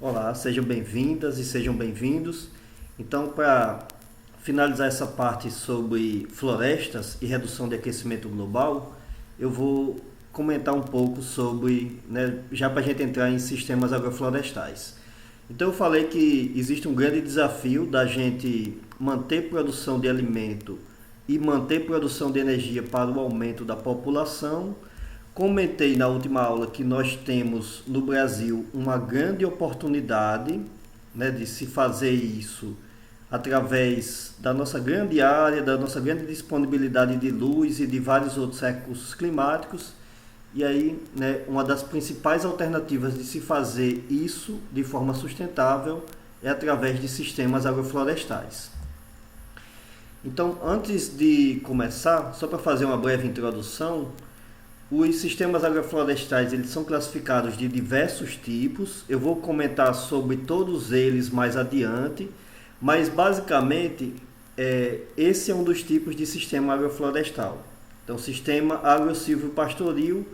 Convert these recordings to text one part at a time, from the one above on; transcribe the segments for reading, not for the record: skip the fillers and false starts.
Olá, sejam bem-vindas e sejam bem-vindos. Então, para finalizar essa parte sobre florestas e redução de aquecimento global, eu vou comentar um pouco sobre, já para a gente entrar em sistemas agroflorestais. Então, eu falei que existe um grande desafio da gente manter produção de alimento e manter produção de energia para o aumento da população. Comentei na última aula que nós temos no Brasil uma grande oportunidade, de se fazer isso através da nossa grande área, da nossa grande disponibilidade de luz e de vários outros recursos climáticos. E aí, uma das principais alternativas de se fazer isso de forma sustentável é através de sistemas agroflorestais. Então, antes de começar, só para fazer uma breve introdução, os sistemas agroflorestais eles são classificados de diversos tipos. Eu vou comentar sobre todos eles mais adiante, mas basicamente esse é um dos tipos de sistema agroflorestal. Então, o sistema agro-silvio-pastoril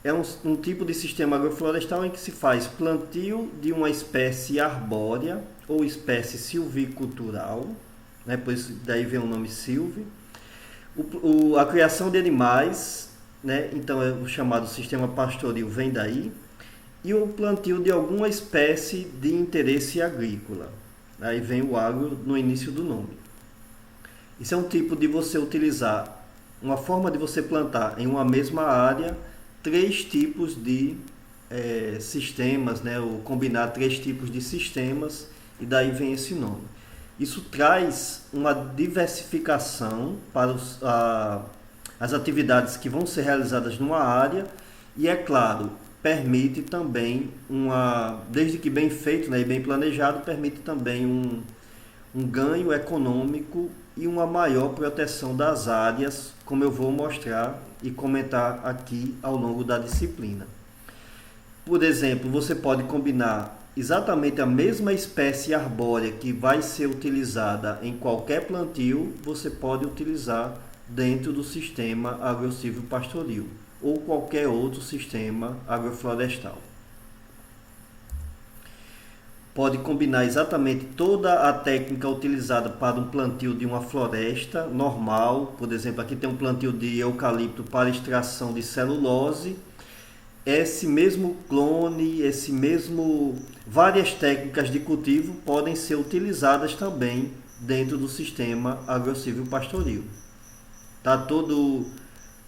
é um tipo de sistema agroflorestal em que se faz plantio de uma espécie arbórea ou espécie silvicultural, por isso daí vem o nome silvio, a criação de animais. Então o chamado sistema pastoril vem daí, e o plantio de alguma espécie de interesse agrícola. Aí vem o agro no início do nome. Isso é um tipo de você utilizar, uma forma de você plantar em uma mesma área três tipos de sistemas, ou combinar três tipos de sistemas, e daí vem esse nome. Isso traz uma diversificação para as atividades que vão ser realizadas numa área e, é claro, permite também desde que bem feito e bem planejado, permite também um ganho econômico e uma maior proteção das áreas, como eu vou mostrar e comentar aqui ao longo da disciplina. Por exemplo, você pode combinar exatamente a mesma espécie arbórea que vai ser utilizada em qualquer plantio, você pode utilizar dentro do sistema agro-silvio-pastoril ou qualquer outro sistema agroflorestal. Pode combinar exatamente toda a técnica utilizada para um plantio de uma floresta normal. Por exemplo, aqui tem um plantio de eucalipto para extração de celulose. Esse mesmo clone, várias técnicas de cultivo podem ser utilizadas também dentro do sistema agro-silvio-pastoril. Tá todo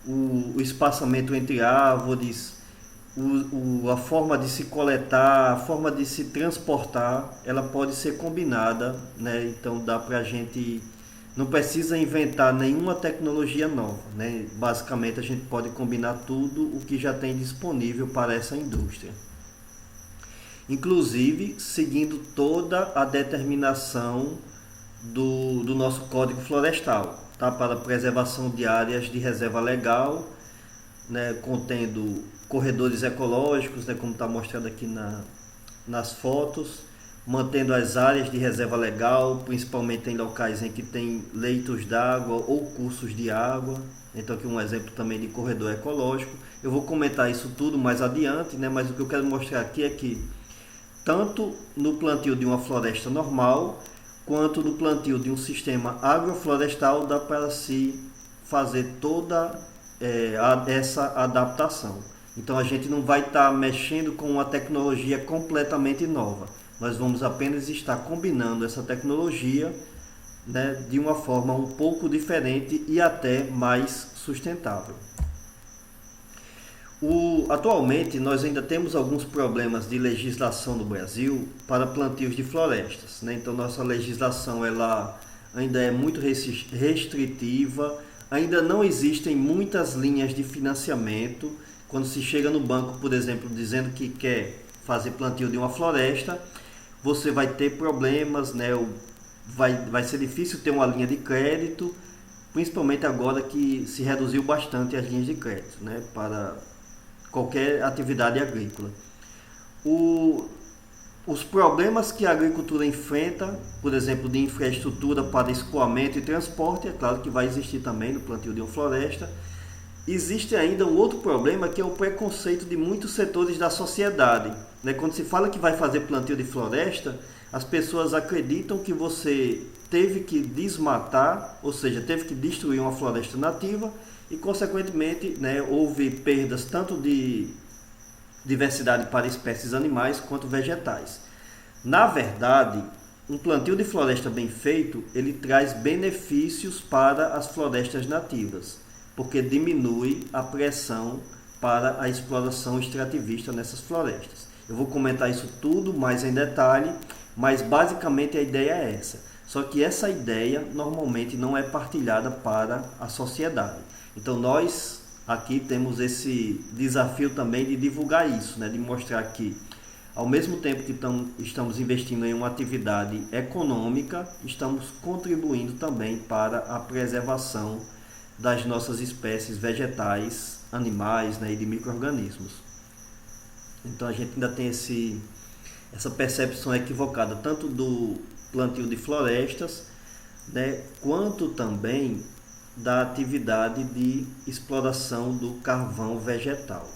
o espaçamento entre árvores, a forma de se coletar, a forma de se transportar, ela pode ser combinada, Então dá pra gente, não precisa inventar nenhuma tecnologia nova, Basicamente a gente pode combinar tudo o que já tem disponível para essa indústria. Inclusive seguindo toda a determinação do nosso Código Florestal, tá? Para a preservação de áreas de reserva legal, contendo corredores ecológicos, como está mostrado aqui nas fotos, mantendo as áreas de reserva legal, principalmente em locais em que tem leitos d'água ou cursos de água. Então aqui um exemplo também de corredor ecológico. Eu vou comentar isso tudo mais adiante, mas o que eu quero mostrar aqui é que tanto no plantio de uma floresta normal, quanto no plantio de um sistema agroflorestal, dá para se fazer toda essa adaptação. Então a gente não vai estar mexendo com uma tecnologia completamente nova. Nós vamos apenas estar combinando essa tecnologia, de uma forma um pouco diferente e até mais sustentável. Atualmente nós ainda temos alguns problemas de legislação no Brasil para plantios de florestas, Então nossa legislação ela ainda é muito restritiva, ainda não existem muitas linhas de financiamento. Quando se chega no banco, por exemplo, dizendo que quer fazer plantio de uma floresta, você vai ter problemas, vai ser difícil ter uma linha de crédito, principalmente agora que se reduziu bastante as linhas de crédito, para qualquer atividade agrícola. Os problemas que a agricultura enfrenta, por exemplo, de infraestrutura para escoamento e transporte, é claro que vai existir também no plantio de uma floresta. Existe ainda um outro problema, que é o preconceito de muitos setores da sociedade, né? Quando se fala que vai fazer plantio de floresta, as pessoas acreditam que você teve que desmatar, ou seja, teve que destruir uma floresta nativa e, consequentemente, né, houve perdas tanto de diversidade para espécies animais quanto vegetais. Na verdade, um plantio de floresta bem feito, ele traz benefícios para as florestas nativas, porque diminui a pressão para a exploração extrativista nessas florestas. Eu vou comentar isso tudo mais em detalhe, mas basicamente a ideia é essa. Só que essa ideia normalmente não é partilhada para a sociedade. Então nós aqui temos esse desafio também de divulgar isso, né? De mostrar que ao mesmo tempo que estamos investindo em uma atividade econômica, estamos contribuindo também para a preservação das nossas espécies vegetais, animais, né, e de micro-organismos. Então a gente ainda tem essa percepção equivocada tanto do plantio de florestas, né, quanto também da atividade de exploração do carvão vegetal,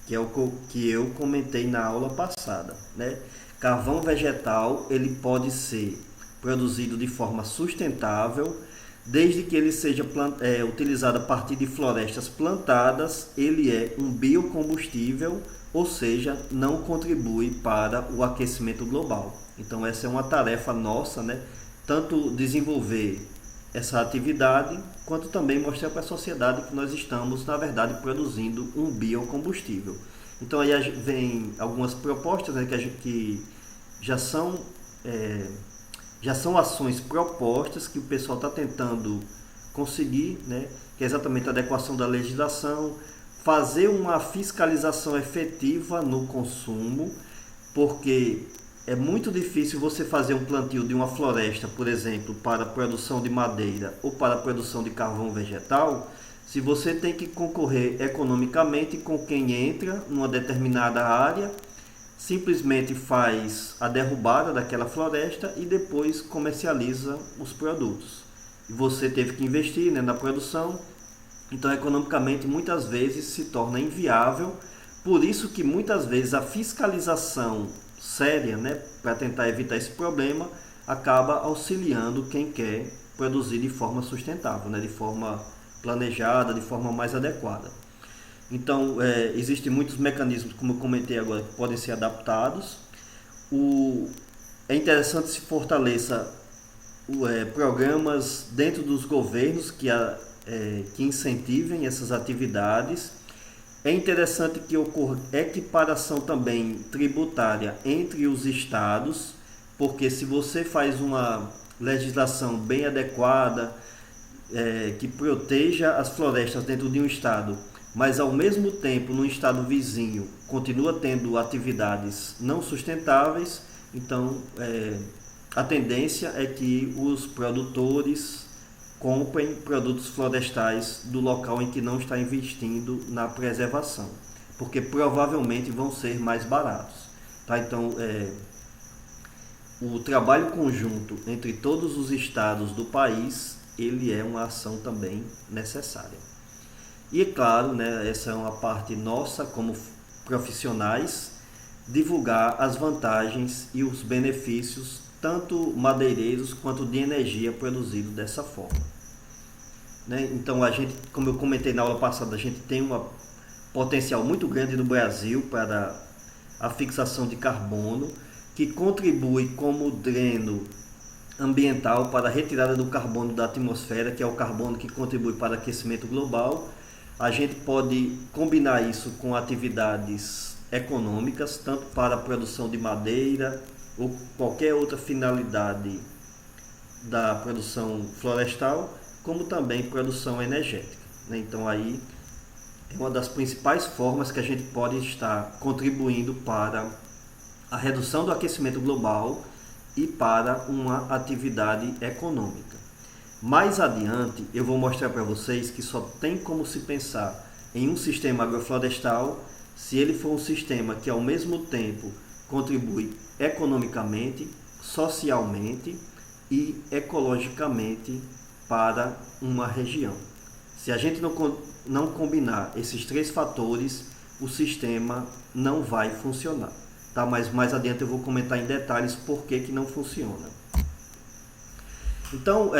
que é o que eu comentei na aula passada, né? Carvão vegetal, ele pode ser produzido de forma sustentável, desde que ele seja utilizado a partir de florestas plantadas. Ele é um biocombustível, ou seja, não contribui para o aquecimento global. Então essa é uma tarefa nossa, né? Tanto desenvolver essa atividade, quanto também mostrar para a sociedade que nós estamos, na verdade, produzindo um biocombustível. Então aí vem algumas propostas, né, que já são ações propostas que o pessoal está tentando conseguir, né, que é exatamente a adequação da legislação, fazer uma fiscalização efetiva no consumo, porque é muito difícil você fazer um plantio de uma floresta, por exemplo, para a produção de madeira ou para a produção de carvão vegetal, se você tem que concorrer economicamente com quem entra numa determinada área, simplesmente faz a derrubada daquela floresta e depois comercializa os produtos. E você teve que investir, né, na produção, então economicamente muitas vezes se torna inviável. Por isso que muitas vezes a fiscalização séria, né, para tentar evitar esse problema, acaba auxiliando quem quer produzir de forma sustentável, né, de forma planejada, de forma mais adequada. Então, existem muitos mecanismos, como eu comentei agora, que podem ser adaptados. É interessante se fortaleça programas dentro dos governos que incentivem essas atividades. É interessante que ocorra equiparação também tributária entre os estados, porque se você faz uma legislação bem adequada, que proteja as florestas dentro de um estado, mas ao mesmo tempo no estado vizinho continua tendo atividades não sustentáveis, então a tendência é que os produtores comprem produtos florestais do local em que não está investindo na preservação, porque provavelmente vão ser mais baratos. Tá? Então, o trabalho conjunto entre todos os estados do país, ele é uma ação também necessária. E é claro, né, essa é uma parte nossa como profissionais, divulgar as vantagens e os benefícios, tanto madeireiros quanto de energia produzido dessa forma. Né? Então a gente, como eu comentei na aula passada, a gente tem um potencial muito grande no Brasil para a fixação de carbono, que contribui como dreno ambiental para a retirada do carbono da atmosfera, que é o carbono que contribui para o aquecimento global. A gente pode combinar isso com atividades econômicas, tanto para a produção de madeira ou qualquer outra finalidade da produção florestal, como também produção energética. Então aí é uma das principais formas que a gente pode estar contribuindo para a redução do aquecimento global e para uma atividade econômica. Mais adiante eu vou mostrar para vocês que só tem como se pensar em um sistema agroflorestal se ele for um sistema que ao mesmo tempo contribui economicamente, socialmente e ecologicamente para uma região. Se a gente não não combinar esses três fatores, o sistema não vai funcionar. Tá? Mas mais adiante eu vou comentar em detalhes por que não funciona. Então,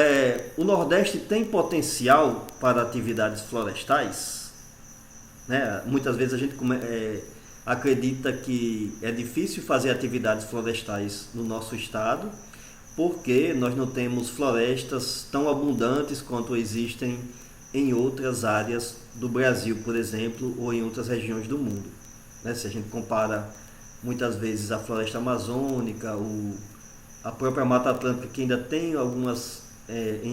o Nordeste tem potencial para atividades florestais, né? Muitas vezes a gente acredita que é difícil fazer atividades florestais no nosso estado, porque nós não temos florestas tão abundantes quanto existem em outras áreas do Brasil, por exemplo, ou em outras regiões do mundo. Né? Se a gente compara muitas vezes a floresta amazônica, a própria Mata Atlântica, que ainda tem em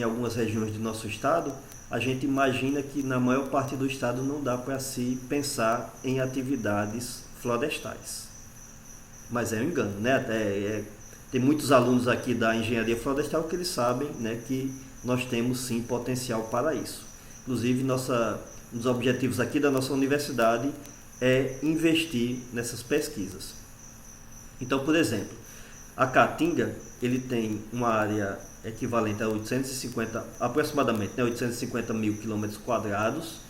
algumas regiões do nosso estado, a gente imagina que na maior parte do estado não dá para se pensar em atividades florestais. Mas é um engano, né? Tem muitos alunos aqui da engenharia florestal que eles sabem, né, que nós temos sim potencial para isso. Inclusive, um dos objetivos aqui da nossa universidade é investir nessas pesquisas. Então, por exemplo, a Caatinga, ele tem uma área equivalente a aproximadamente 850 mil quilômetros quadrados.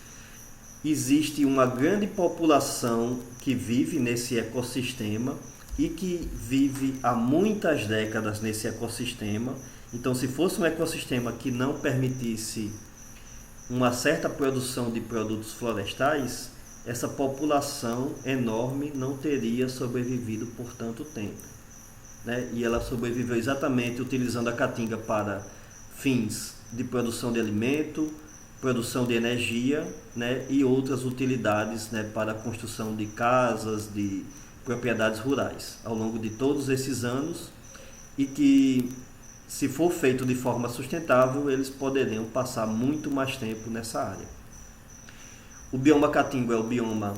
Existe uma grande população que vive nesse ecossistema e que vive há muitas décadas nesse ecossistema. Então, se fosse um ecossistema que não permitisse uma certa produção de produtos florestais, essa população enorme não teria sobrevivido por tanto tempo. Né? E ela sobreviveu exatamente utilizando a Caatinga para fins de produção de alimento, produção de energia, né? E outras utilidades, né? Para a construção de casas, de propriedades rurais, ao longo de todos esses anos, e que, se for feito de forma sustentável, eles poderiam passar muito mais tempo nessa área. O bioma Caatinga é o bioma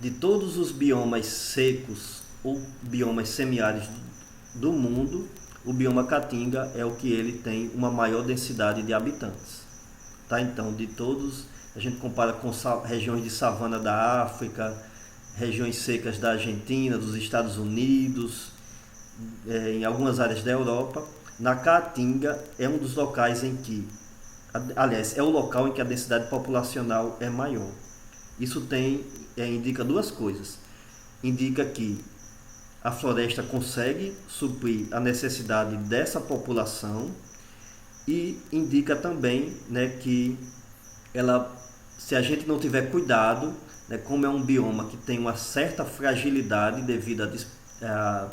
de todos os biomas secos ou biomas semiáridos do mundo. O bioma Caatinga é o que ele tem uma maior densidade de habitantes. Tá? Então, de todos, a gente compara com regiões de savana da África, regiões secas da Argentina, dos Estados Unidos, em algumas áreas da Europa. Na Caatinga é um dos locais em que, aliás, é o local em que a densidade populacional é maior. Isso indica duas coisas. Indica que a floresta consegue suprir a necessidade dessa população e indica também, né, que se a gente não tiver cuidado, né, como é um bioma que tem uma certa fragilidade devido à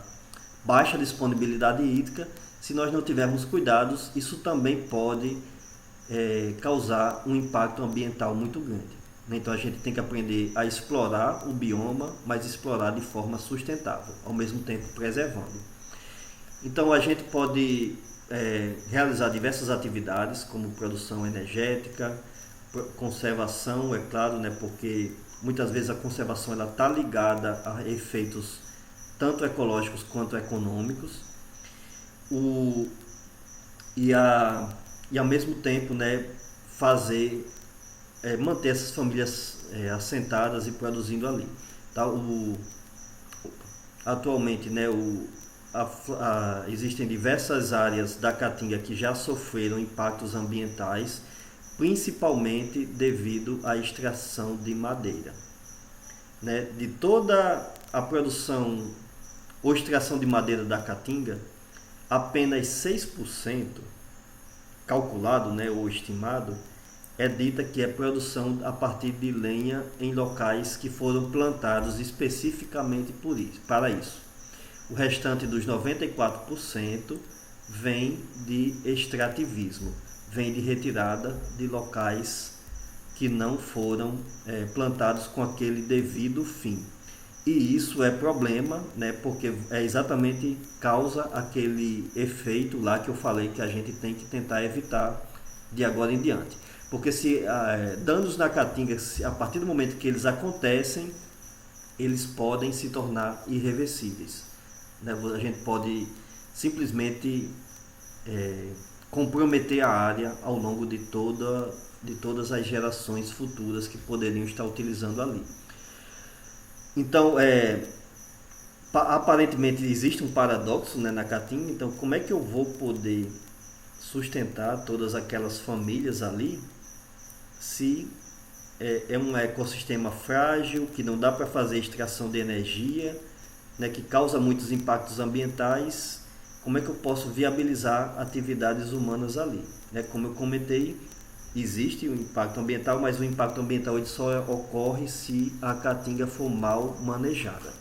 baixa disponibilidade hídrica, se nós não tivermos cuidados, isso também pode causar um impacto ambiental muito grande. Então a gente tem que aprender a explorar o bioma, mas explorar de forma sustentável, ao mesmo tempo preservando. Então a gente pode realizar diversas atividades, como produção energética, conservação, é claro, né, porque muitas vezes a conservação está ligada a efeitos tanto ecológicos quanto econômicos. E ao mesmo tempo, né, manter essas famílias assentadas e produzindo ali. Tá? Atualmente, né, existem diversas áreas da Caatinga que já sofreram impactos ambientais, principalmente devido à extração de madeira. Né? De toda a produção ou extração de madeira da Caatinga, apenas 6%, calculado, né, ou estimado, é dita que é produção a partir de lenha em locais que foram plantados especificamente para isso. O restante dos 94% vem de extrativismo, vem de retirada de locais que não foram plantados com aquele devido fim. E isso é problema, né, porque exatamente causa aquele efeito lá que eu falei que a gente tem que tentar evitar de agora em diante. Porque se danos na Caatinga, a partir do momento que eles acontecem, eles podem se tornar irreversíveis. Né? A gente pode simplesmente comprometer a área ao longo de todas as gerações futuras que poderiam estar utilizando ali. Então, aparentemente existe um paradoxo, né, na Caatinga. Então, como é que eu vou poder sustentar todas aquelas famílias ali se é um ecossistema frágil, que não dá para fazer extração de energia, né, que causa muitos impactos ambientais. Como é que eu posso viabilizar atividades humanas ali? Né? Como eu comentei, existe o impacto ambiental, mas o impacto ambiental ele só ocorre se a caatinga for mal manejada.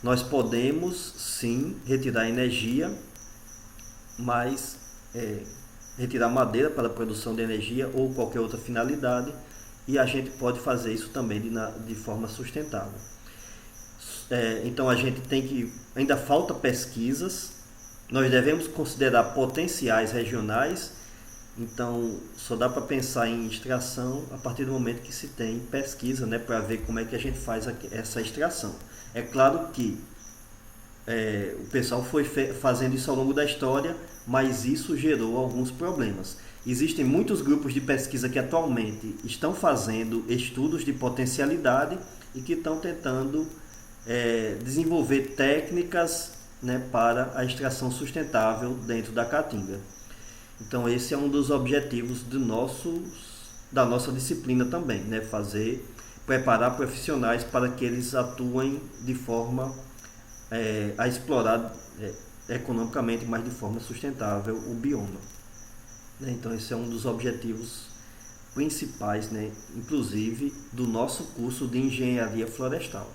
Nós podemos sim retirar energia, mas retirar madeira para a produção de energia ou qualquer outra finalidade, e a gente pode fazer isso também de forma sustentável. Então a gente tem que, ainda falta pesquisas, nós devemos considerar potenciais regionais, então só dá para pensar em extração a partir do momento que se tem pesquisa, né, para ver como é que a gente faz essa extração. É claro que o pessoal foi fazendo isso ao longo da história, mas isso gerou alguns problemas. Existem muitos grupos de pesquisa que atualmente estão fazendo estudos de potencialidade e que estão tentando desenvolver técnicas, né, para a extração sustentável dentro da caatinga. Então esse é um dos objetivos da nossa disciplina também, né, preparar profissionais para que eles atuem de forma a explorar economicamente, mas de forma sustentável o bioma. Então esse é um dos objetivos principais, né, inclusive do nosso curso de engenharia florestal.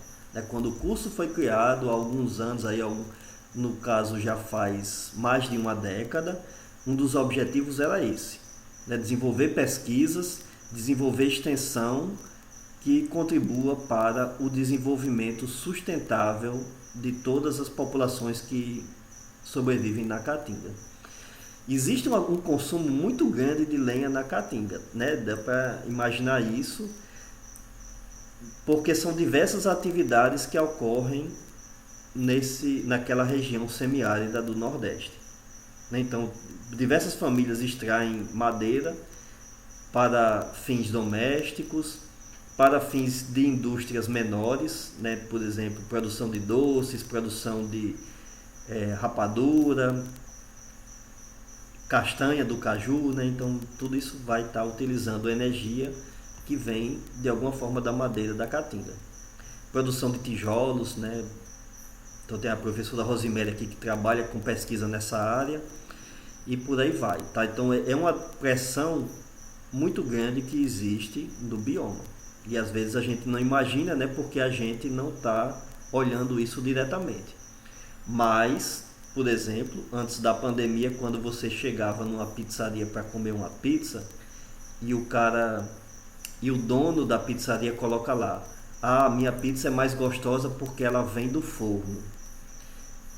Quando o curso foi criado há alguns anos, aí, no caso já faz mais de uma década, um dos objetivos era esse, né, desenvolver pesquisas, desenvolver extensão que contribua para o desenvolvimento sustentável de todas as populações que sobrevivem na caatinga. Existe um consumo muito grande de lenha na caatinga, né? Dá para imaginar isso, porque são diversas atividades que ocorrem naquela região semiárida do Nordeste. Então, diversas famílias extraem madeira para fins domésticos, para fins de indústrias menores, né? Por exemplo, produção de doces, produção de rapadura, castanha do caju, né? Então tudo isso vai estar utilizando energia que vem de alguma forma da madeira da caatinga. Produção de tijolos, né? Então tem a professora Rosiméria aqui que trabalha com pesquisa nessa área e por aí vai, tá? Então é uma pressão muito grande que existe no bioma e às vezes a gente não imagina, né? Porque a gente não está olhando isso diretamente. Mas, por exemplo, antes da pandemia, quando você chegava numa pizzaria para comer uma pizza e o dono da pizzaria coloca lá: "Ah, minha pizza é mais gostosa porque ela vem do forno".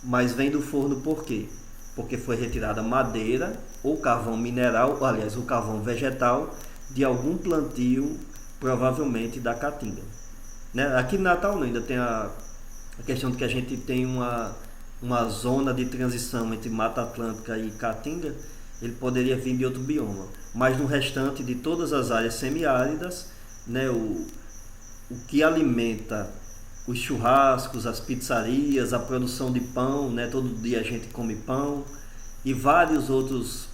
Mas vem do forno por quê? Porque foi retirada madeira ou carvão mineral, aliás, o carvão vegetal de algum plantio, provavelmente da caatinga. Né? Aqui no Natal ainda tem a questão de que a gente tem uma zona de transição entre Mata Atlântica e Caatinga, ele poderia vir de outro bioma. Mas no restante de todas as áreas semiáridas, né, o que alimenta os churrascos, as pizzarias, a produção de pão, né, todo dia a gente come pão, e várias outras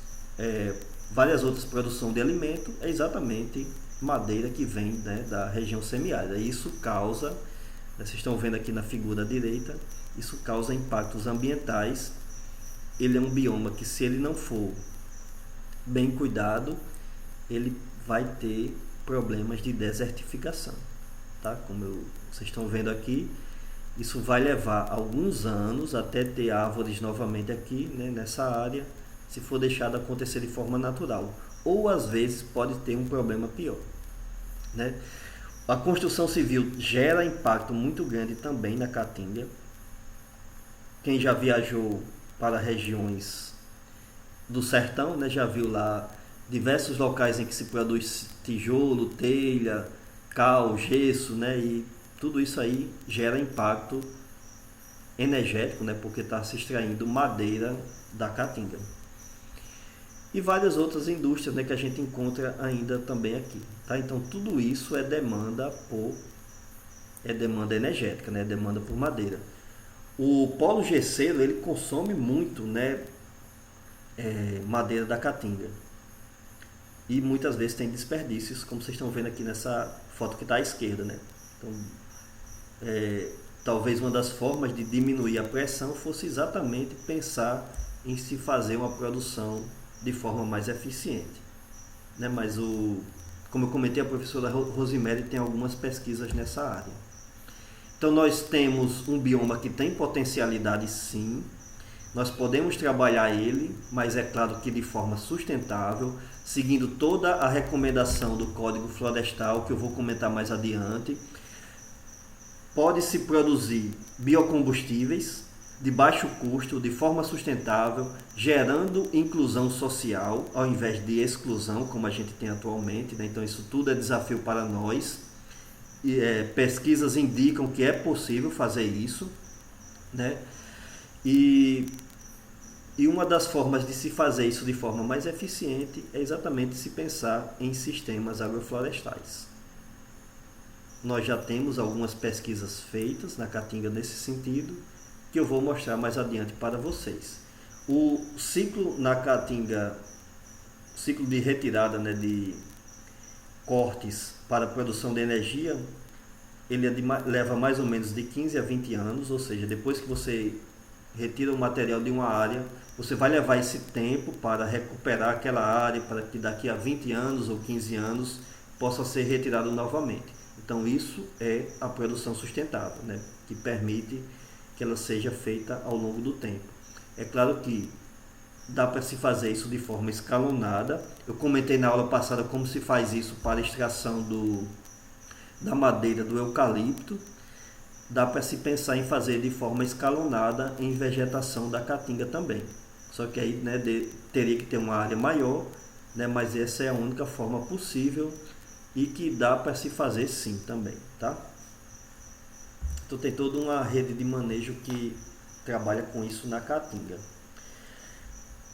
produções de alimento, é exatamente madeira que vem, né, da região semiárida. Isso causa, né, vocês estão vendo aqui na figura à direita, isso causa impactos ambientais. Ele é um bioma que, se ele não for bem cuidado, ele vai ter problemas de desertificação, tá? Vocês estão vendo aqui, isso vai levar alguns anos até ter árvores novamente aqui, né, nessa área, se for deixado acontecer de forma natural, ou às vezes pode ter um problema pior, né? A construção civil gera impacto muito grande também na Caatinga. Quem já viajou para regiões do sertão, né, já viu lá diversos locais em que se produz tijolo, telha, cal, gesso, né, e tudo isso aí gera impacto energético, né, porque está se extraindo madeira da caatinga. E várias outras indústrias, né, que a gente encontra ainda também aqui. Tá? Então tudo isso é demanda energética, né, demanda por madeira. O polo gesseiro, ele consome muito, né, madeira da caatinga. E muitas vezes tem desperdícios, como vocês estão vendo aqui nessa foto que está à esquerda, né? Então, talvez uma das formas de diminuir a pressão fosse exatamente pensar em se fazer uma produção de forma mais eficiente, né? Mas como eu comentei, a professora Rosemary tem algumas pesquisas nessa área. Então nós temos um bioma que tem potencialidade, sim. Nós podemos trabalhar ele, mas é claro que de forma sustentável, seguindo toda a recomendação do Código Florestal, que eu vou comentar mais adiante. Pode-se produzir biocombustíveis de baixo custo, de forma sustentável, gerando inclusão social ao invés de exclusão, como a gente tem atualmente, né? Então isso tudo é desafio para nós. Pesquisas indicam que é possível fazer isso, né? E uma das formas de se fazer isso de forma mais eficiente é exatamente se pensar em sistemas agroflorestais. Nós já temos algumas pesquisas feitas na Caatinga nesse sentido, que eu vou mostrar mais adiante para vocês. O ciclo na Caatinga, o ciclo de retirada, né, de cortes para a produção de energia, ele leva mais ou menos de 15 a 20 anos, ou seja, depois que você retira o material de uma área, você vai levar esse tempo para recuperar aquela área, para que daqui a 20 anos ou 15 anos possa ser retirado novamente. Então isso é a produção sustentável, né? Que permite que ela seja feita ao longo do tempo. É claro que dá para se fazer isso de forma escalonada. Eu comentei na aula passada como se faz isso para a extração da madeira do eucalipto. Dá para se pensar em fazer de forma escalonada em vegetação da caatinga também. Só que aí, né, teria que ter uma área maior, né, mas essa é a única forma possível e que dá para se fazer sim também, tá? Então tem toda uma rede de manejo que trabalha com isso na caatinga.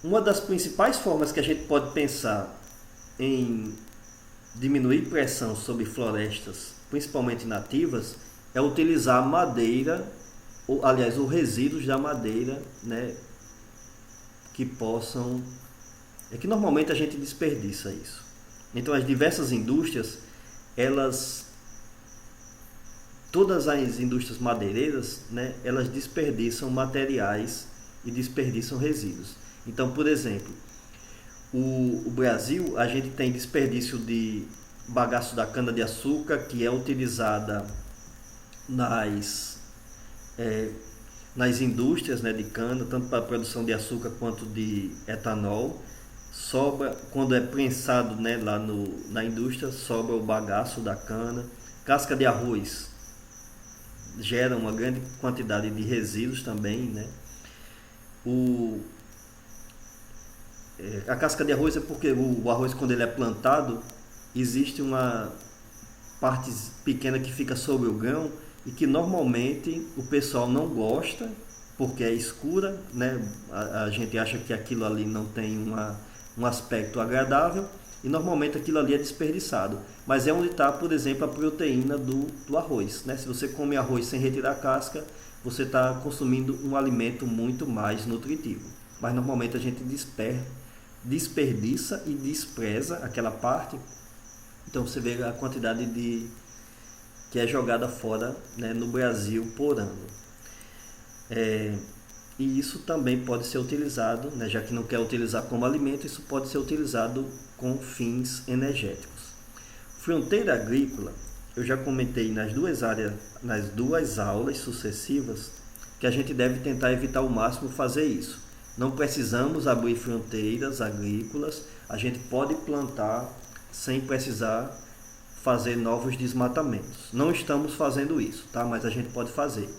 Uma das principais formas que a gente pode pensar em diminuir pressão sobre florestas, principalmente nativas, é utilizar madeira, ou aliás, os resíduos da madeira, né, que possam... É que normalmente a gente desperdiça isso. Então as diversas indústrias, todas as indústrias madeireiras, né, elas desperdiçam materiais e desperdiçam resíduos. Então, por exemplo, o Brasil, a gente tem desperdício de bagaço da cana-de-açúcar, que é utilizada nas indústrias, né, de cana, tanto para a produção de açúcar quanto de etanol. Sobra, quando é prensado, né, lá na indústria, sobra o bagaço da cana. Casca de arroz gera uma grande quantidade de resíduos também, né? A casca de arroz é porque o arroz, quando ele é plantado, existe uma parte pequena que fica sobre o grão e que normalmente o pessoal não gosta porque é escura, né? A gente acha que aquilo ali não tem um aspecto agradável e normalmente aquilo ali é desperdiçado. Mas é onde está, por exemplo, a proteína do arroz, né? Se você come arroz sem retirar a casca, você está consumindo um alimento muito mais nutritivo. Mas normalmente a gente desperdiça e despreza aquela parte. Então você vê a quantidade que é jogada fora, né, no Brasil por ano. E isso também pode ser utilizado, né, já que não quer utilizar como alimento, isso pode ser utilizado com fins energéticos. Fronteira agrícola, eu já comentei nas duas aulas sucessivas que a gente deve tentar evitar ao máximo fazer isso. Não precisamos abrir fronteiras agrícolas, a gente pode plantar sem precisar fazer novos desmatamentos. Não estamos fazendo isso, tá? Mas a gente pode fazer.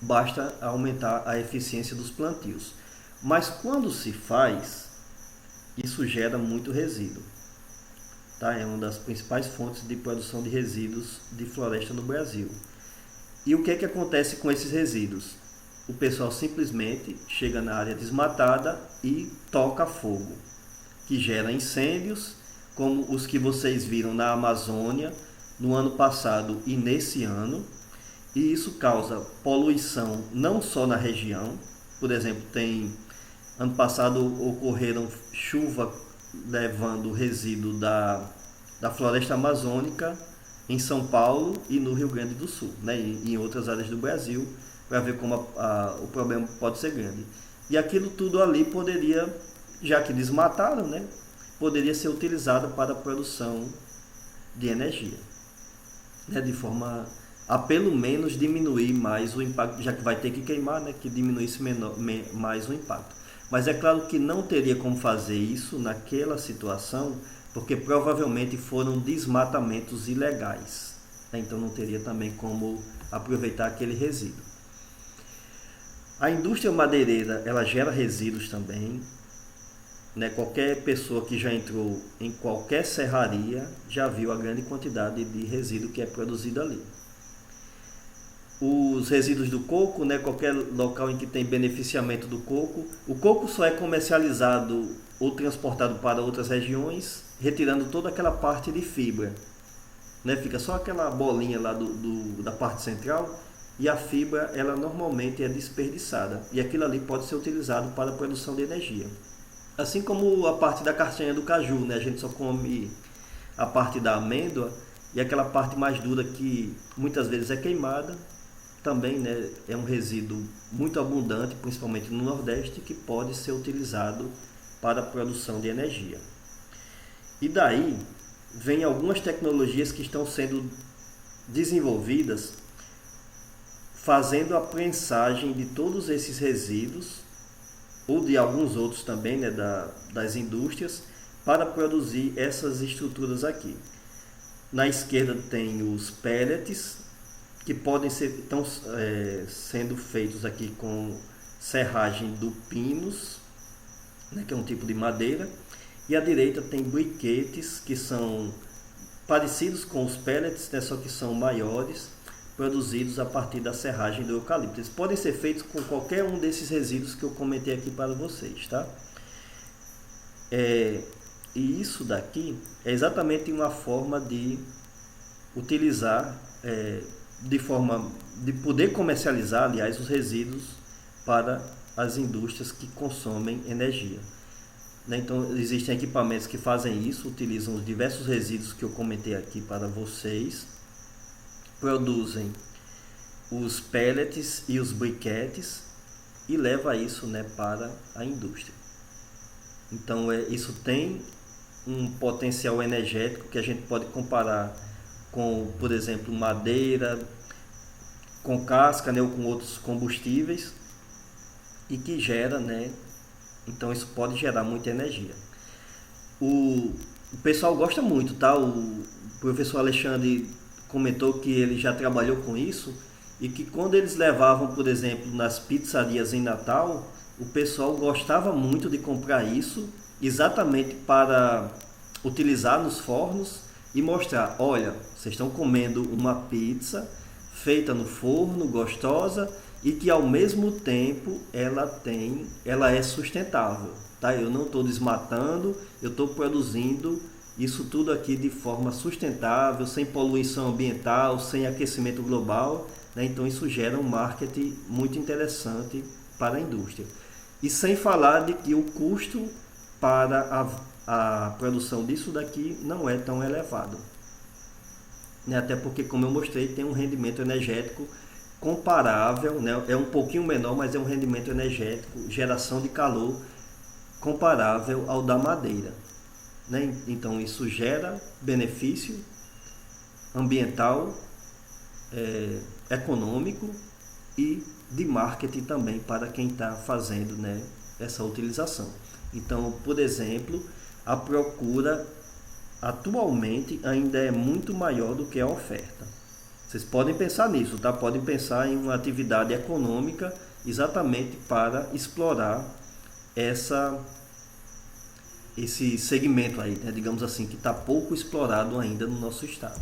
Basta aumentar a eficiência dos plantios. Mas quando se faz, isso gera muito resíduo. Tá? É uma das principais fontes de produção de resíduos de floresta no Brasil. E o que é que acontece com esses resíduos? O pessoal simplesmente chega na área desmatada e toca fogo, que gera incêndios, como os que vocês viram na Amazônia no ano passado e nesse ano. E isso causa poluição não só na região. Por exemplo, ano passado ocorreram chuva levando o resíduo da floresta amazônica em São Paulo e no Rio Grande do Sul, né, e em outras áreas do Brasil, para ver como o problema pode ser grande. E aquilo tudo ali poderia, já que desmataram, né, poderia ser utilizado para a produção de energia, né, de forma a pelo menos diminuir mais o impacto, já que vai ter que queimar, né, que diminuísse mais o impacto. Mas é claro que não teria como fazer isso naquela situação, porque provavelmente foram desmatamentos ilegais, né, então não teria também como aproveitar aquele resíduo. A indústria madeireira, ela gera resíduos também, né? Qualquer pessoa que já entrou em qualquer serraria já viu a grande quantidade de resíduo que é produzido ali. Os resíduos do coco, né? Qualquer local em que tem beneficiamento do coco, o coco só é comercializado ou transportado para outras regiões, retirando toda aquela parte de fibra, né? Fica só aquela bolinha lá da parte central, e a fibra ela normalmente é desperdiçada, e aquilo ali pode ser utilizado para a produção de energia. Assim como a parte da castanha do caju, né? A gente só come a parte da amêndoa, e aquela parte mais dura que muitas vezes é queimada, também, né, é um resíduo muito abundante, principalmente no Nordeste, que pode ser utilizado para a produção de energia. E daí vem algumas tecnologias que estão sendo desenvolvidas fazendo a prensagem de todos esses resíduos, ou de alguns outros também, né, das indústrias, para produzir essas estruturas aqui. Na esquerda tem os pellets, que podem estão sendo feitos aqui com serragem do pinus, né, que é um tipo de madeira, e à direita tem briquetes, que são parecidos com os pellets, né, só que são maiores, produzidos a partir da serragem do eucalipto. Eles podem ser feitos com qualquer um desses resíduos que eu comentei aqui para vocês, tá? E isso daqui é exatamente uma forma de utilizar, de poder comercializar, aliás, os resíduos para as indústrias que consomem energia, né? Então, existem equipamentos que fazem isso, utilizam os diversos resíduos que eu comentei aqui para vocês, produzem os pellets e os briquetes e leva isso, né, para a indústria. Então, isso tem um potencial energético que a gente pode comparar com, por exemplo, madeira, com casca, né, ou com outros combustíveis, e que gera, né, então isso pode gerar muita energia. O pessoal gosta muito, tá? O professor Alexandre comentou que ele já trabalhou com isso, e que quando eles levavam, por exemplo, nas pizzarias em Natal, o pessoal gostava muito de comprar isso, exatamente para utilizar nos fornos e mostrar: olha, vocês estão comendo uma pizza feita no forno, gostosa, e que ao mesmo tempo ela é sustentável, tá? Eu não estou desmatando, eu estou produzindo isso tudo aqui de forma sustentável, sem poluição ambiental, sem aquecimento global, né? Então isso gera um marketing muito interessante para a indústria. E sem falar de que o custo para a produção disso daqui não é tão elevado, né? Até porque, como eu mostrei, tem um rendimento energético comparável, né? É um pouquinho menor, mas é um rendimento energético, geração de calor comparável ao da madeira, né? Então isso gera benefício ambiental, econômico e de marketing também para quem está fazendo, né, essa utilização. Então, por exemplo, a procura atualmente ainda é muito maior do que a oferta. Vocês podem pensar nisso, tá? Podem pensar em uma atividade econômica exatamente para explorar esse segmento aí, né, digamos assim, que está pouco explorado ainda no nosso estado.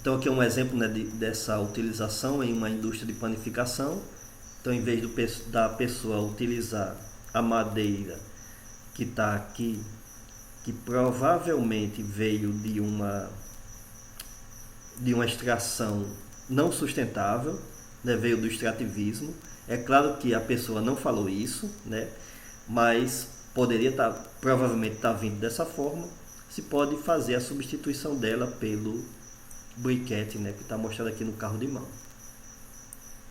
Então aqui é um exemplo, né, dessa utilização em uma indústria de panificação. Então, em vez da pessoa utilizar a madeira que está aqui, que provavelmente veio de uma extração não sustentável, né, veio do extrativismo. É claro que a pessoa não falou isso, né, mas poderia provavelmente estar vindo dessa forma. se pode fazer a substituição dela pelo briquete, né, que está mostrado aqui no carro de mão.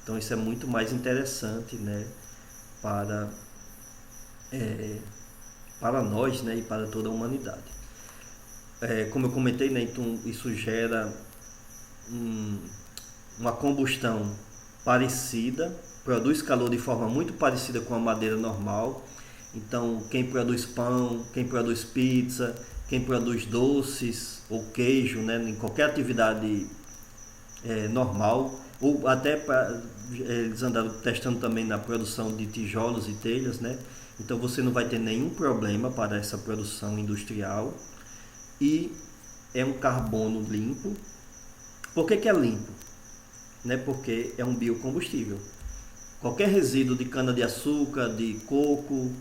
Então isso é muito mais interessante, né, para, para nós, né, e para toda a humanidade. Como eu comentei, né, então isso gera uma combustão parecida, produz calor de forma muito parecida com a madeira normal. Então quem produz pão, quem produz pizza, quem produz doces ou queijo, né, em qualquer atividade normal, ou até eles andaram testando também na produção de tijolos e telhas, né? Então você não vai ter nenhum problema para essa produção industrial e é um carbono limpo. Por que é limpo? Né? Porque é um biocombustível. Qualquer resíduo de cana-de-açúcar, de coco,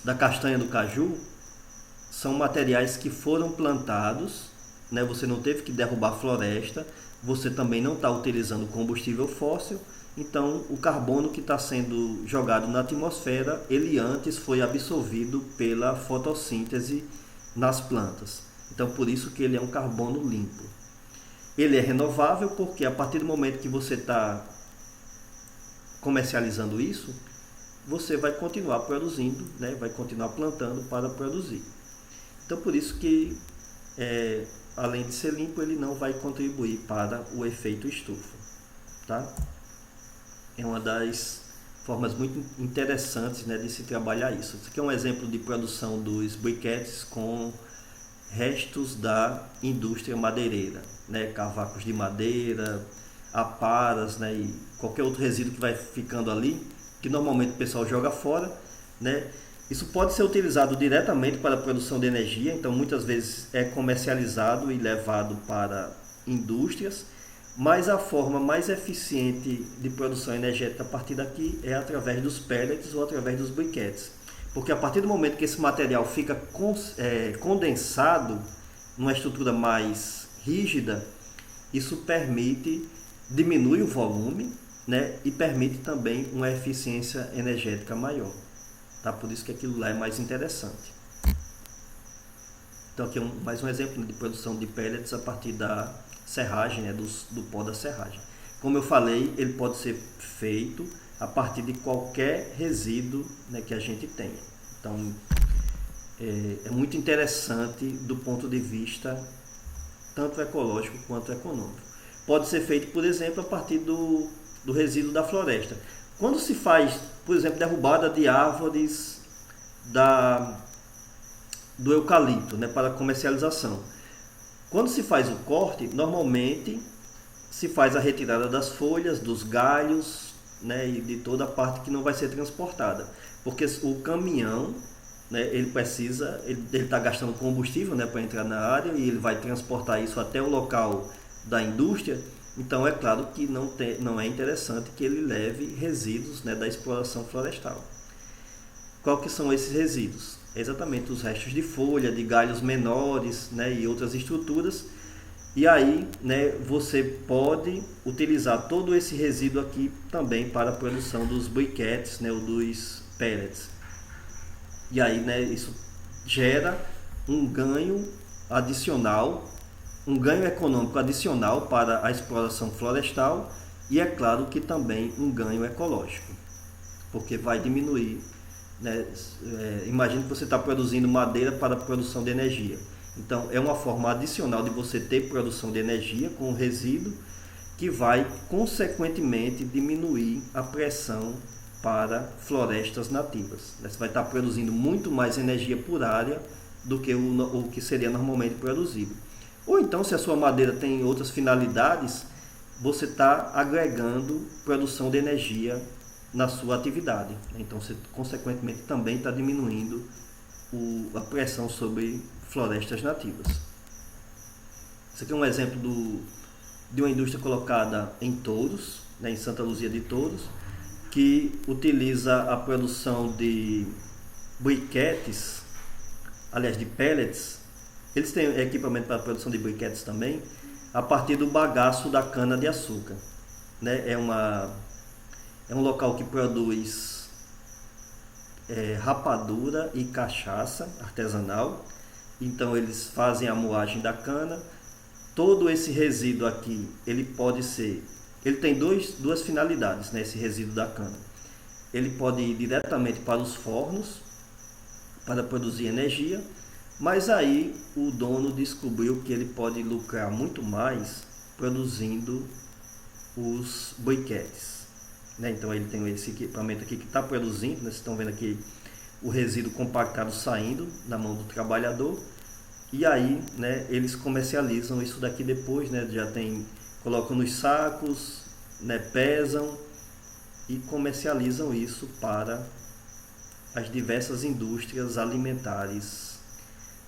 da castanha do caju, são materiais que foram plantados, né? Você não teve que derrubar a floresta, você também não está utilizando combustível fóssil, então o carbono que está sendo jogado na atmosfera, ele antes foi absorvido pela fotossíntese nas plantas. Então por isso que ele é um carbono limpo. Ele é renovável porque a partir do momento que você está comercializando isso, você vai continuar produzindo, né? Vai continuar plantando para produzir. Então por isso que, além de ser limpo, ele não vai contribuir para o efeito estufa. Tá? É uma das formas muito interessantes, né, de se trabalhar isso. Isso aqui é um exemplo de produção dos briquetes com restos da indústria madeireira, né? Cavacos de madeira, aparas, né? E qualquer outro resíduo que vai ficando ali, que normalmente o pessoal joga fora, né? Isso pode ser utilizado diretamente para a produção de energia, então muitas vezes é comercializado e levado para indústrias, mas a forma mais eficiente de produção energética a partir daqui é através dos pellets ou através dos briquetes. Porque a partir do momento que esse material fica condensado numa estrutura mais rígida, isso diminui o volume, né, e permite também uma eficiência energética maior. Tá? Por isso que aquilo lá é mais interessante. Então aqui mais um exemplo de produção de pellets a partir da serragem, né, do pó da serragem. Como eu falei, ele pode ser feito a partir de qualquer resíduo, né, que a gente tenha. Então é muito interessante do ponto de vista tanto ecológico quanto econômico. Pode ser feito, por exemplo, a partir do resíduo da floresta. Quando se faz, por exemplo, derrubada de árvores do eucalipto, né, para comercialização. Quando se faz o corte, normalmente se faz a retirada das folhas, dos galhos, né, e de toda a parte que não vai ser transportada. Porque o caminhão, né, ele está gastando combustível, né, para entrar na área e ele vai transportar isso até o local da indústria. Então é claro que não é interessante que ele leve resíduos, né, da exploração florestal. Qual que são esses resíduos? Exatamente os restos de folha, de galhos menores, né, e outras estruturas. E aí, né, você pode utilizar todo esse resíduo aqui também para a produção dos briquetes, né, ou dos pellets. E aí, né, isso gera um ganho adicional, um ganho econômico adicional para a exploração florestal e é claro que também um ganho ecológico, porque vai diminuir, né? Imagine que você está produzindo madeira para a produção de energia. Então é uma forma adicional de você ter produção de energia com o resíduo que vai consequentemente diminuir a pressão para florestas nativas. Você vai estar produzindo muito mais energia por área do que o que seria normalmente produzido. Ou então, se a sua madeira tem outras finalidades, você está agregando produção de energia na sua atividade. Então, você consequentemente também está diminuindo a pressão sobre florestas nativas. Esse aqui é um exemplo de uma indústria colocada em Touros, né, em Santa Luzia de Touros, que utiliza a produção de briquetes, aliás, de pellets. Eles têm equipamento para a produção de briquetes também, a partir do bagaço da cana-de-açúcar. Né? É um local que produz rapadura e cachaça artesanal. então eles fazem a moagem da cana. Todo esse resíduo aqui, ele tem duas finalidades, né, esse resíduo da cana. Ele pode ir diretamente para os fornos, para produzir energia, mas aí o dono descobriu que ele pode lucrar muito mais produzindo os briquetes, né? Então ele tem esse equipamento aqui que está produzindo, né? Vocês estão vendo aqui o resíduo compactado saindo na mão do trabalhador, e aí, né, eles comercializam isso daqui depois, né? Colocam nos sacos, né, pesam e comercializam isso para as diversas indústrias alimentares.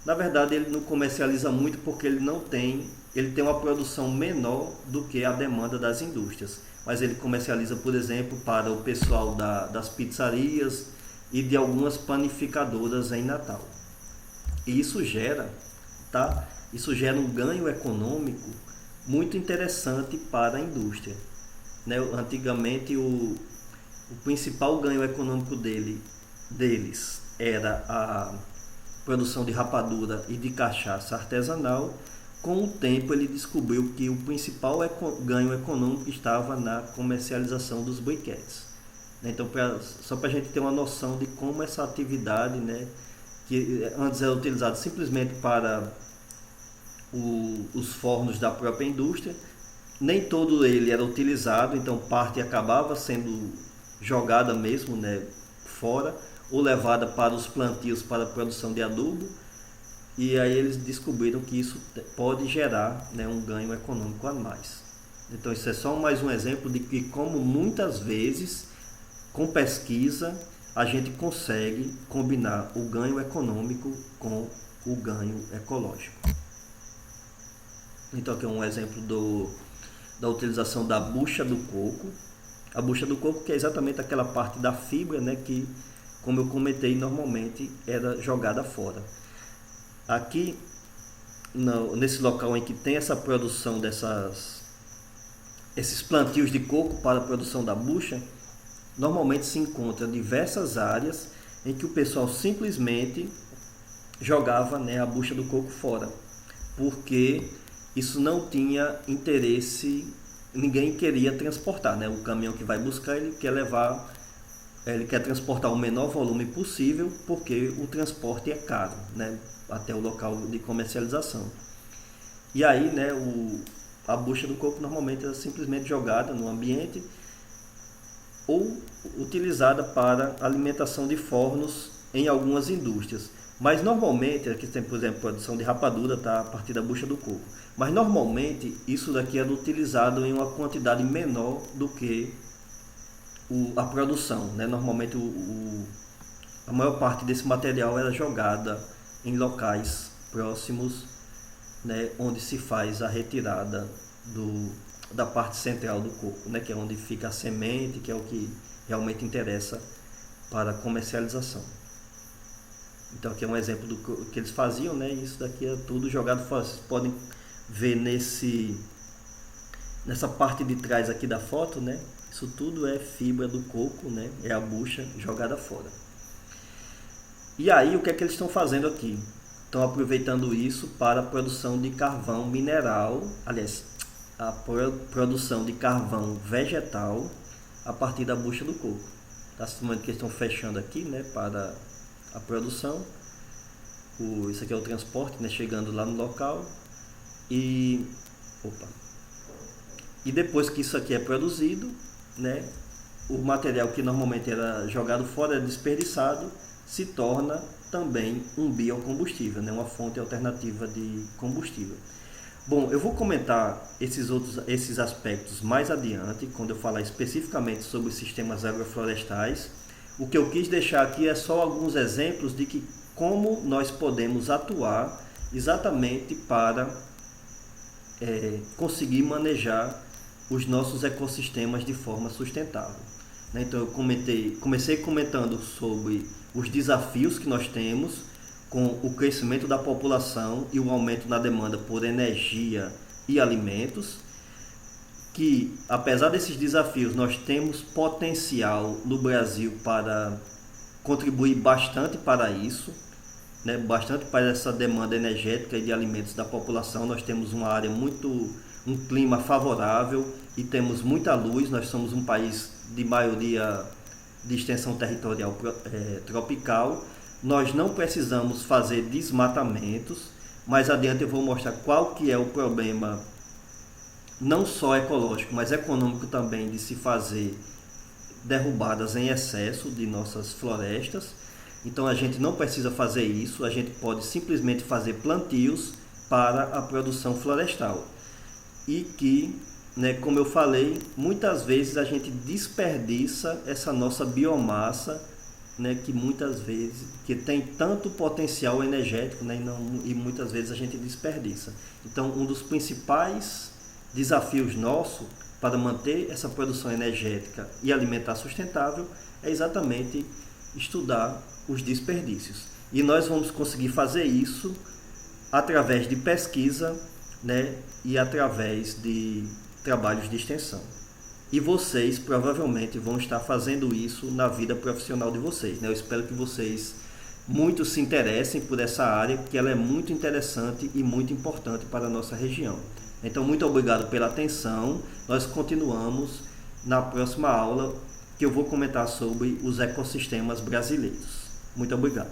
Na verdade, ele não comercializa muito porque ele tem uma produção menor do que a demanda das indústrias. Mas ele comercializa, por exemplo, para o pessoal das pizzarias e de algumas panificadoras em Natal. E isso gera um ganho econômico muito interessante para a indústria, né? Antigamente, o principal ganho econômico deles era a produção de rapadura e de cachaça artesanal. Com o tempo ele descobriu que o principal ganho econômico estava na comercialização dos briquetes. Então, só para a gente ter uma noção de como essa atividade, né, que antes era utilizada simplesmente para os fornos da própria indústria, nem todo ele era utilizado, então parte acabava sendo jogada mesmo, né, fora, ou levada para os plantios para a produção de adubo. E aí eles descobriram que isso pode gerar, né, um ganho econômico a mais. Então isso é só mais um exemplo de que como muitas vezes com pesquisa a gente consegue combinar o ganho econômico com o ganho ecológico. Então aqui é um exemplo da utilização da bucha do coco. A bucha do coco, que é exatamente aquela parte da fibra, né, que, como eu comentei, normalmente era jogada fora. Aqui, nesse local em que tem essa produção esses plantios de coco para a produção da bucha, normalmente se encontra diversas áreas em que o pessoal simplesmente jogava, né, a bucha do coco fora, porque isso não tinha interesse, ninguém queria transportar, né? O caminhão que vai buscar, ele quer transportar o menor volume possível, porque o transporte é caro, né, até o local de comercialização. E aí, né, a bucha do coco normalmente é simplesmente jogada no ambiente ou utilizada para alimentação de fornos em algumas indústrias. Mas normalmente, aqui tem, por exemplo, produção de rapadura, tá, a partir da bucha do coco. Mas normalmente isso daqui é utilizado em uma quantidade menor do que a produção, né? Normalmente a maior parte desse material era jogada em locais próximos, né, onde se faz a retirada da parte central do coco, né, que é onde fica a semente, que é o que realmente interessa para a comercialização. Então aqui é um exemplo do que eles faziam, né? Isso daqui é tudo jogado fora. Vocês podem ver nessa parte de trás aqui da foto, né? Isso tudo é fibra do coco, né? É a bucha jogada fora. E aí o que é que eles estão fazendo aqui? Estão aproveitando isso para a produção de carvão mineral, aliás, a produção de carvão vegetal a partir da bucha do coco. Tá? No momento que eles estão fechando aqui, né, para a produção, isso aqui é o transporte, né, chegando lá no local, e depois que isso aqui é produzido, né, o material que normalmente era jogado fora, era desperdiçado, se torna também um biocombustível, né, uma fonte alternativa de combustível. Bom, eu vou comentar esses aspectos mais adiante, quando eu falar especificamente sobre os sistemas agroflorestais. O que eu quis deixar aqui é só alguns exemplos de como nós podemos atuar exatamente para conseguir manejar os nossos ecossistemas de forma sustentável. Então eu comecei comentando sobre os desafios que nós temos com o crescimento da população e o aumento na demanda por energia e alimentos, que apesar desses desafios nós temos potencial no Brasil para contribuir bastante para isso, né, bastante para essa demanda energética e de alimentos da população. Nós temos uma área um clima favorável e temos muita luz. Nós somos um país de maioria de extensão territorial tropical. Nós não precisamos fazer desmatamentos. Mais adiante eu vou mostrar qual que é o problema, não só ecológico, mas econômico também, de se fazer derrubadas em excesso de nossas florestas. Então a gente não precisa fazer isso, a gente pode simplesmente fazer plantios para a produção florestal. E que, né, como eu falei, muitas vezes a gente desperdiça essa nossa biomassa, né, que muitas vezes que tem tanto potencial energético, né, e muitas vezes a gente desperdiça. Então um dos principais desafios nossos para manter essa produção energética e alimentar sustentável é exatamente estudar os desperdícios. E nós vamos conseguir fazer isso através de pesquisa, né, e através de trabalhos de extensão. E vocês provavelmente vão estar fazendo isso na vida profissional de vocês, né? Eu espero que vocês muito se interessem por essa área, porque ela é muito interessante e muito importante para a nossa região. Então, muito obrigado pela atenção. Nós continuamos na próxima aula, que eu vou comentar sobre os ecossistemas brasileiros. Muito obrigado.